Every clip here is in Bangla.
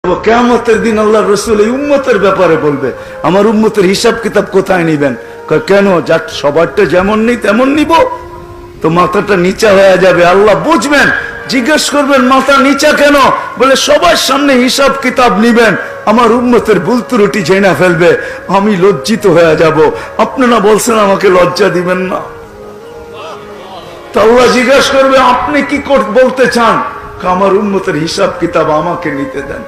কিয়ামতের দিন আল্লাহ রাসূল এই উম্মতের ব্যাপারে বলবে, আমার উম্মতের হিসাব কিতাব কোথায় নিবেন? কেন, যার সবারটা যেমন নেই তেমন নিব? তো মাথাটা নিচা হয়ে যাবে। আল্লাহ বুঝবেন, জিজ্ঞেস করবেন মাথা নিচা কেন? বলে সবার সামনে হিসাব কিতাব নিবেন, আমার উম্মতের ভুল ত্রুটি জেনে ফেলবে, আমি লজ্জিত হয়ে যাব। আপনারা বলছেন আমাকে লজ্জা দিবেন না। তো আল্লাহ জিজ্ঞেস করবে আপনি কি বলতে চান? আমার উম্মতের হিসাব কিতাব আমাকে নিতে দেন,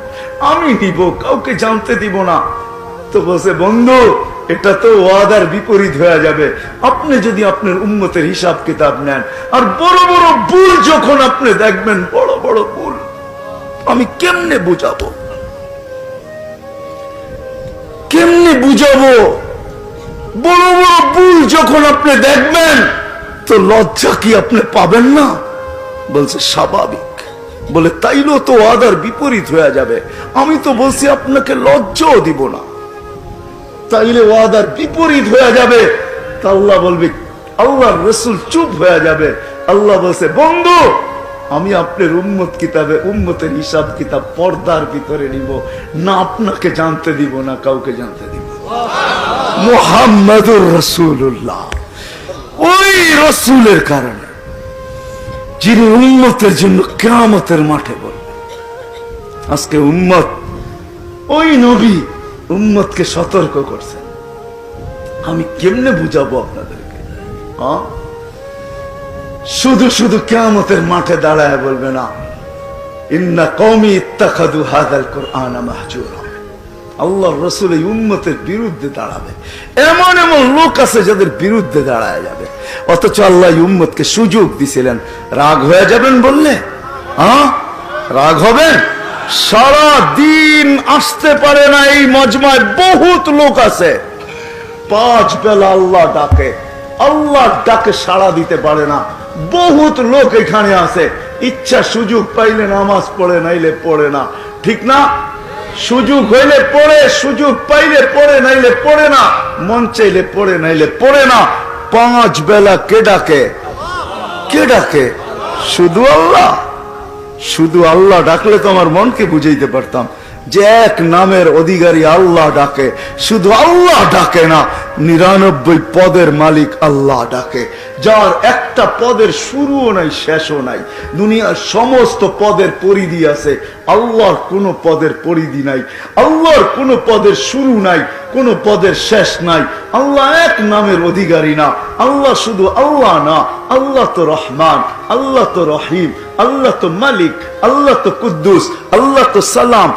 আমি নিব, কাউকে জানতে দিব না। তো বলছে বন্ধু, এটা তো ওয়াদার বিপরীত হয়ে যাবে। আপনি যদি আপনার উম্মতের হিসাব কিতাব নেন আর বড় বড় ভুল যখন আপনি দেখবেন, বড় বড় ভুল, আমি কেমনে বুঝাবো? কেমনে বুঝাবো? বড় বড় ভুল যখন আপনি দেখবেন, তো লজ্জা কি আপনি পাবেন না? বলছে স্বাভাবিক। বলে তাইলেও তো ওয়াদার বিপরীত হয়ে যাবে, আমি তো বলছি আপনাকে লজ্জাও দিব না, তাইলে ওয়াদার বিপরীত হয়ে যাবে। তা আল্লাহ বলবে, আল্লাহর রাসূল চুপ হয়ে যাবে। আল্লাহ বলছে বন্ধু, আমি আপনার উম্মত কিতাবে উম্মতের হিসাব কিতাব পর্দার ভিতরে নিব না, আপনাকে জানতে দিব না, কাউকে জানতে দিব। মুহাম্মাদুর রাসূলুল্লাহ, ওই রাসূলের কারণে যিনি উম্মতের জন্য কিয়ামতের মাঠে বলবে। আজকে উম্মত, ওই নবী উম্মতকে সতর্ক করছেন, আমি কেমনে বুঝাবো আপনাদেরকে? শুধু শুধু কিয়ামতের মাঠে দাঁড়ায় বলবে না, ইন্না কওমি ইত্তাখাযু হাযাল কুরআনা মাহজুরা। আল্লাহর রাসূল এই উম্মতের বিরুদ্ধে দাঁড়াবে। এমন এমন লোক আছে যাদের বিরুদ্ধে দাঁড়ায় যাবে, অথচ আল্লাহ উম্মতকে সুযোগ দিছিলেন। রাগ হয়ে যাবেন বললে? রাগ হবেন? সারা দিন আসতে পারে না এই মজমায় বহুত লোক আছে, 5 বেলা আল্লাহ ডাকে, আল্লাহর ডাকে সাড়া দিতে পারে না। বহুত লোক এখানে আছে, ইচ্ছা সুযোগ পাইলে নামাজ পড়ে, নাইলে পড়ে না, ঠিক না? সুযোগ হইলে পড়ে, সুযোগ পাইলে পড়ে, নাইলে পড়ে না, মন চাইলে পড়ে, নাইলে পড়ে না। 5 বেলা কে ডাকে? কে ডাকে? শুধু আল্লাহ। শুধু আল্লাহ ডাকলে তো আমার মনকে বুঝাইতে পারতাম যে এক নামের অধিকারী আল্লাহ ডাকে। শুধু আল্লাহ ডাকে না, 99 পদের মালিক আল্লাহ ডাকে, যার একটা পদের শুরুও নাই শেষও নাই। দুনিয়ার সমস্ত পদের পরিধি আছে, আল্লাহর কোন পদের পরিধি নাই, আল্লাহর কোন পদের শুরু নাই, কোন পদের শেষ নাই। আল্লাহ এক নামের অধিকারী না। আল্লাহ শুধু আল্লাহ না, আল্লাহ তো রহমান, আল্লাহ তো রহিম, আল্লাহ তো মালিক, আল্লাহ তো কুদ্দুস, আল্লাহ তো সালাম।